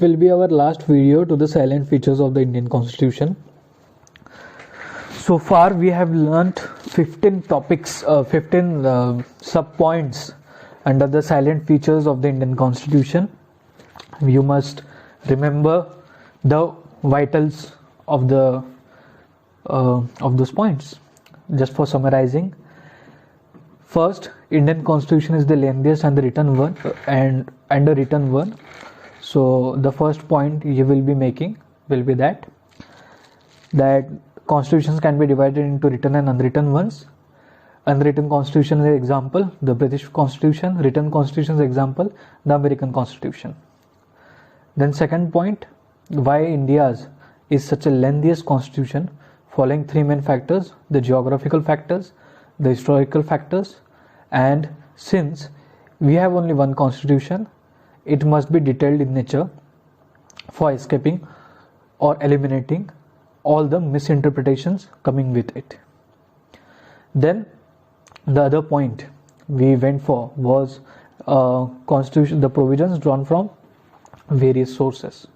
Will be our last video to the salient features of the Indian Constitution. So far we have learnt 15 topics, 15 sub-points under the salient features of the Indian Constitution. You must remember the vitals of those points. Just for summarizing, first, Indian Constitution is the lengthiest and the written one, and the written one. So the first point you will be making will be that constitutions can be divided into written and unwritten ones. Unwritten constitution is example, the British Constitution. Written constitution is example, the American Constitution. Then second point, why India's is such a lengthiest constitution, following three main factors: the geographical factors, the historical factors, and since we have only one constitution, it must be detailed in nature for escaping or eliminating all the misinterpretations coming with it. Then the other point we went for was constitution, the provisions drawn from various sources.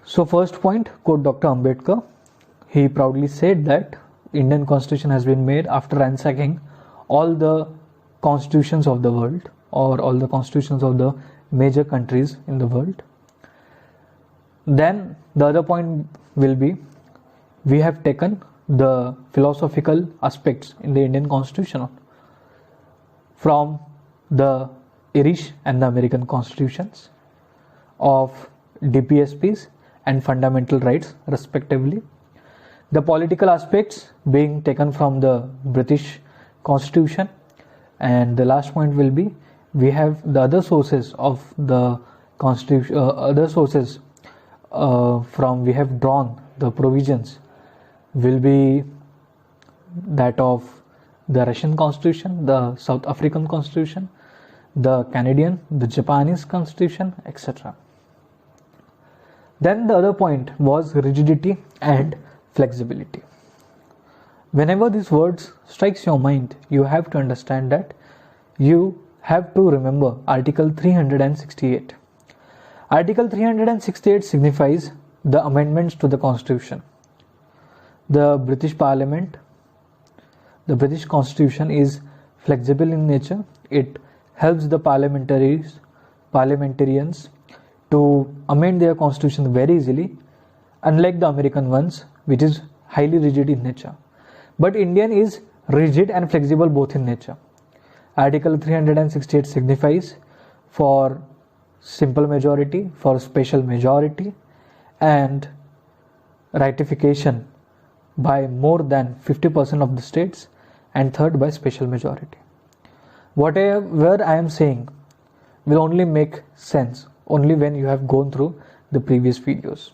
So first point, quote Dr. Ambedkar. He proudly said that Indian Constitution has been made after ransacking all the constitutions of the world, or all the constitutions of the major countries in the world. Then the other point will be, we have taken the philosophical aspects in the Indian Constitution from the Irish and the American constitutions of DPSPs and fundamental rights respectively. The political aspects being taken from the British Constitution. And the last point will be, we have the other sources of the constitution, other sources from we have drawn the provisions will be that of the Russian Constitution, the South African Constitution, the Canadian, the Japanese Constitution, etc. Then the other point was rigidity and flexibility. Whenever these words strikes your mind, you have to understand that you have to remember Article 368. Article 368 signifies the amendments to the Constitution. The British Parliament, the British Constitution is flexible in nature. It helps the parliamentarians to amend their constitution very easily, unlike the American ones, which is highly rigid in nature. But Indian is rigid and flexible both in nature. Article 368 signifies for simple majority, for special majority, and ratification by more than 50% of the states, and third by special majority. Whatever I am saying will only make sense only when you have gone through the previous videos.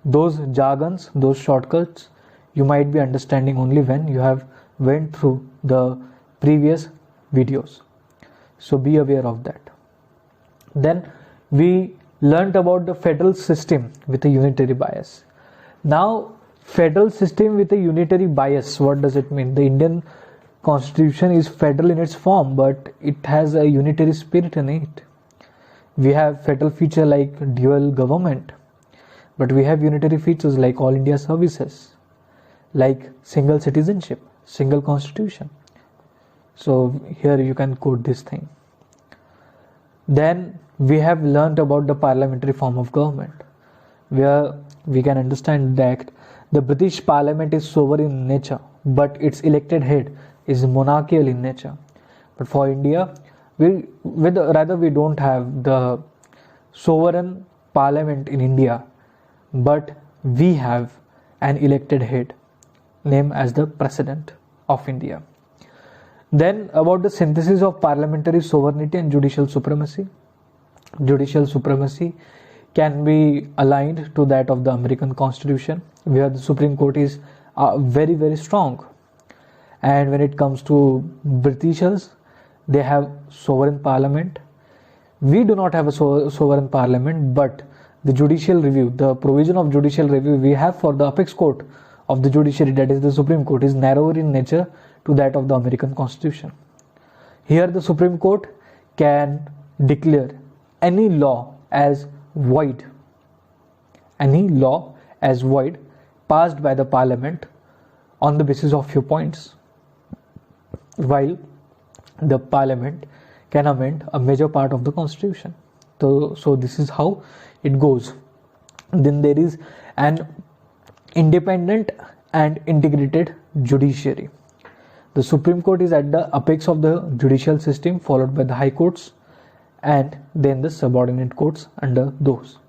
Those jargons, those shortcuts, you might be understanding only when you have went through the previous videos. So be aware of that. Then we learnt about the federal system with a unitary bias. Now, federal system with a unitary bias, what does it mean? The Indian Constitution is federal in its form, but it has a unitary spirit in it. We have federal feature like dual government, but we have unitary features like all India services, like single citizenship, single constitution. So here you can quote this thing. Then we have learnt about the parliamentary form of government, where we can understand that the British Parliament is sovereign in nature, but its elected head is monarchical in nature. But for India, we don't have the sovereign parliament in India, but we have an elected head named as the President of India. Then about the synthesis of parliamentary sovereignty and judicial supremacy. Judicial supremacy can be aligned to that of the American Constitution, where the Supreme Court is very, very strong. And when it comes to Britishers, they have sovereign parliament. We do not have a sovereign parliament, but the judicial review, the provision of judicial review we have for the apex court of the judiciary, that is the Supreme Court, is narrower in nature to that of the American Constitution. Here the Supreme Court can declare any law as void, any law as void passed by the parliament on the basis of few points, while the parliament can amend a major part of the constitution. So this is how it goes. Then there is an independent and integrated judiciary. The Supreme Court is at the apex of the judicial system, followed by the high courts and then the subordinate courts under those.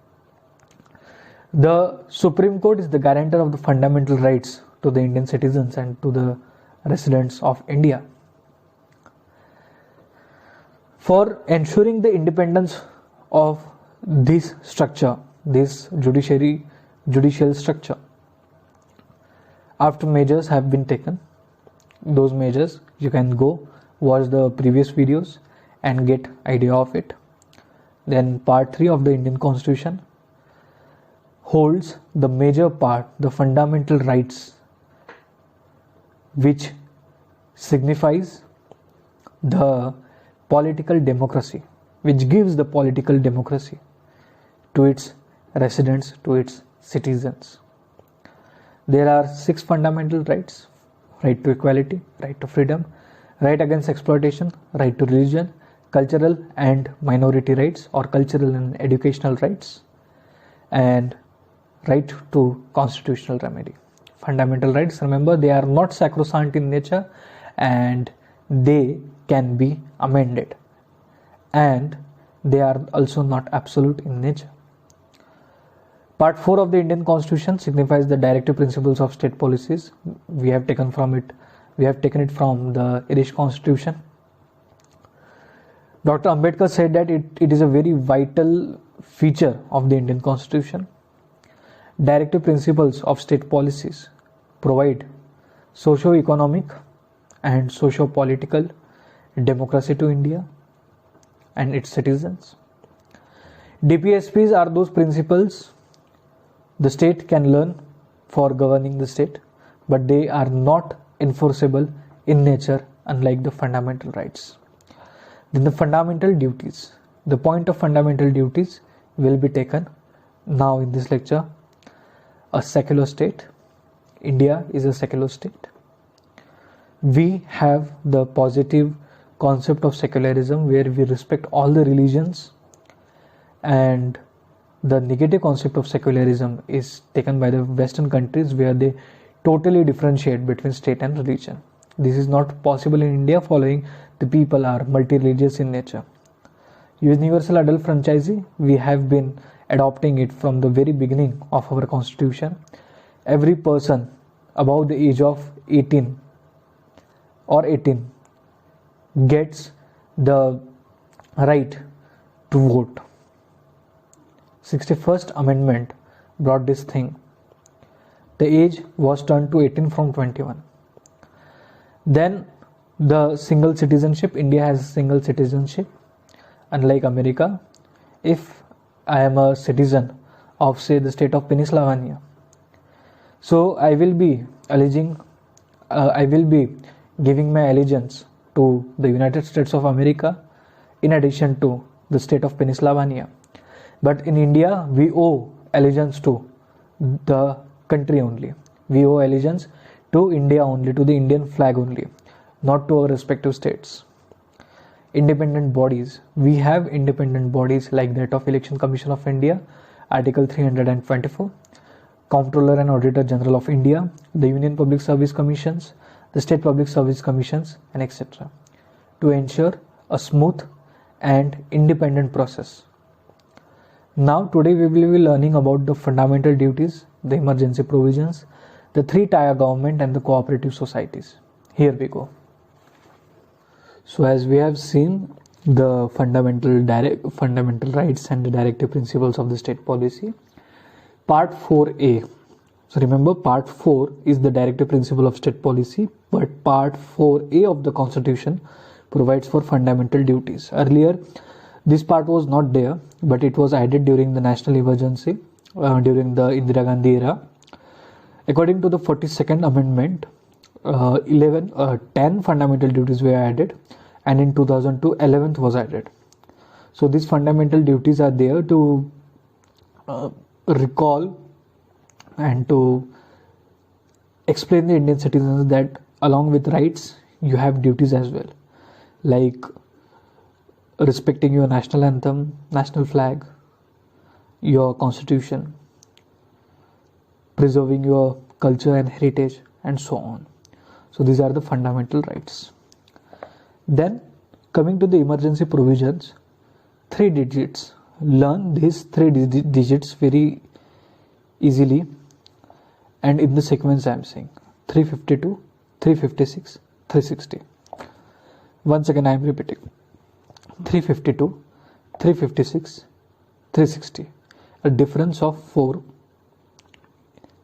The Supreme Court is the guarantor of the fundamental rights to the Indian citizens and to the residents of India. For ensuring the independence of this structure, this judicial structure, after measures have been taken, those measures you can go watch the previous videos and get idea of it. Then part 3 of the Indian Constitution holds the major part, the fundamental rights, which signifies the political democracy, which gives the political democracy to its residents, to its citizens. There are 6 fundamental rights: right to equality, right to freedom, right against exploitation, right to religion, cultural and minority rights or cultural and educational rights, and right to constitutional remedy. Fundamental rights, remember, they are not sacrosanct in nature and they can be amended, and they are also not absolute in nature. Part 4 of the Indian Constitution signifies the directive principles of state policies. We have taken it from the Irish Constitution. Dr. Ambedkar said that it is a very vital feature of the Indian Constitution. Directive principles of state policies provide socio-economic and socio-political democracy to India and its citizens. DPSPs are those principles the state can learn for governing the state, but they are not enforceable in nature, unlike the fundamental rights. Then the fundamental duties. The point of fundamental duties will be taken now in this lecture. A secular state. India is a secular state. We have the positive concept of secularism, where we respect all the religions, and the negative concept of secularism is taken by the Western countries, where they totally differentiate between state and religion. This is not possible in India, following the people are multi-religious in nature. Universal adult franchise, we have been adopting it from the very beginning of our constitution. Every person above the age of 18 gets the right to vote. 61st Amendment brought this thing. The age was turned to 18 from 21. Then the single citizenship. India has single citizenship, unlike America. If I am a citizen of, say, the state of Pennsylvania, so I will be giving my allegiance to the United States of America in addition to the state of Pennsylvania. But in India, we owe allegiance to the country only. We owe allegiance to India only, to the Indian flag only, not to our respective states. Independent bodies. We have independent bodies like that of Election Commission of India, Article 324, Comptroller and Auditor General of India, the Union Public Service Commissions, the State Public Service Commissions, and etc. to ensure a smooth and independent process. Now today we will be learning about the fundamental duties, the emergency provisions, the 3-tier government and the cooperative societies. Here we go. So as we have seen the fundamental rights and the directive principles of the state policy, Part 4A. So remember, Part 4 is the directive principle of state policy, but Part 4A of the Constitution provides for fundamental duties. Earlier, this part was not there, but it was added during the national emergency, during the Indira Gandhi era. According to the 42nd Amendment, 10 fundamental duties were added, and in 2002, 11th was added. So these fundamental duties are there to recall and to explain the Indian citizens that along with rights you have duties as well, like respecting your national anthem, national flag, your constitution, preserving your culture and heritage, and so on. So these are the fundamental rights. Then coming to the emergency provisions, 3 digits. Learn these 3 digits very easily and in the sequence I am saying: 352, 356, 360. Once again I am repeating: 352, 356, 360. A difference of 4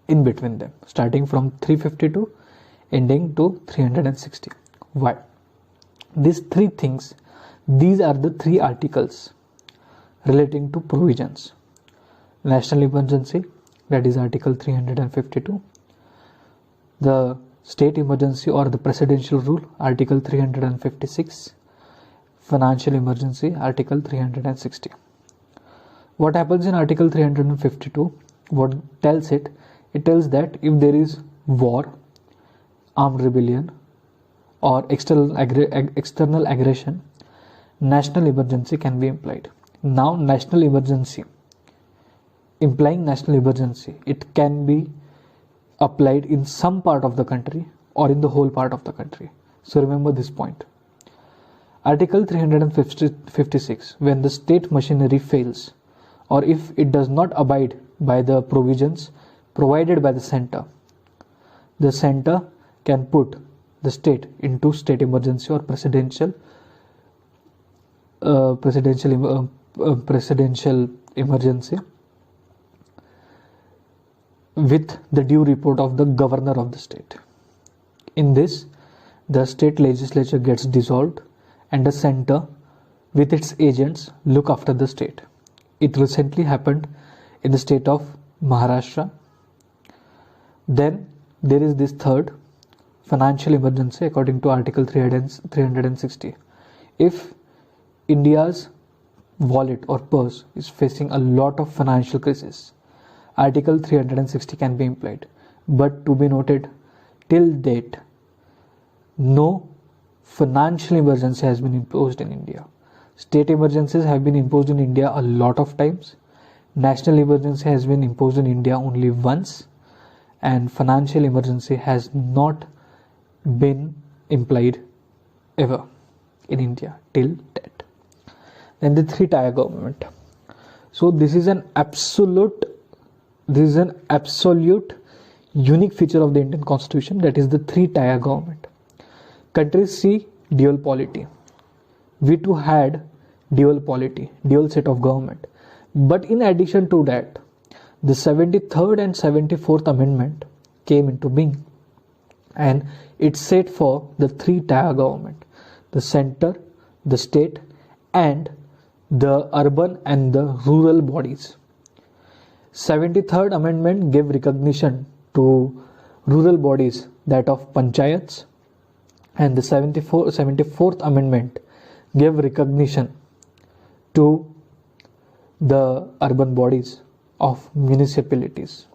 in between them, starting from 352 ending to 360. Why? These 3 things, these are the 3 articles relating to provisions. National emergency, that is article 352. The state emergency or the presidential rule, article 356. Financial emergency, article 360. What happens in article 352? What tells it? It tells that if there is war, armed rebellion, or external aggression, national emergency can be implied. Now national emergency, implying national emergency, it can be applied in some part of the country or in the whole part of the country. So remember this point. Article 356, when the state machinery fails or if it does not abide by the provisions provided by the center can put the state into state emergency or presidential emergency with the due report of the governor of the state. In this, the state legislature gets dissolved and the center with its agents look after the state. It recently happened in the state of Maharashtra. Then there is this third, financial emergency, according to article 360. If India's wallet or purse is facing a lot of financial crisis, article 360 can be implied. But to be noted, till date no financial emergency has been imposed in India. State emergencies have been imposed in India a lot of times. National emergency has been imposed in India only once, and financial emergency has not been implied ever in India till date. Then the 3-tier government. So this is an absolute unique feature of the Indian Constitution, that is the 3-tier government. Countries see dual polity. We too had dual polity, dual set of government. But in addition to that, the 73rd and 74th Amendment came into being, and it set for the 3-tier government: the center, the state, and the urban and the rural bodies. 73rd Amendment gave recognition to rural bodies, that of panchayats, and the 74th Amendment gave recognition to the urban bodies of municipalities.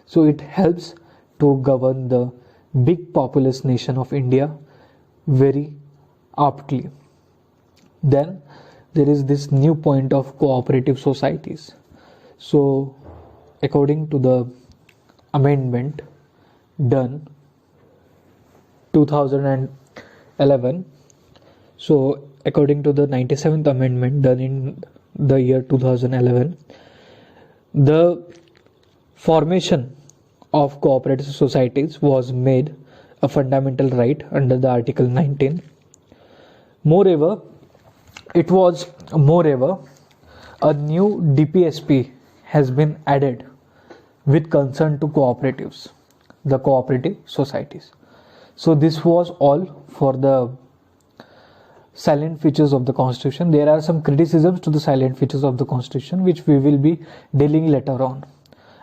So it helps to govern the big populous nation of India very aptly. Then there is this new point of cooperative societies. So according to the amendment done 2011, so according to the 97th Amendment done in the year 2011, the formation of cooperative societies was made a fundamental right under the Article 19. Moreover, a new DPSP has been added with concern to cooperatives, the cooperative societies. So this was all for the salient features of the Constitution. There are some criticisms to the salient features of the Constitution which we will be dealing later on.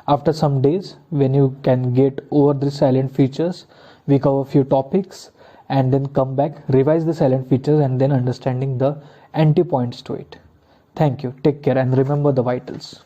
After some days, when you can get over the salient features, we cover a few topics and then come back, revise the salient features, and then understanding the anti-points to it. Thank you. Take care and remember the vitals.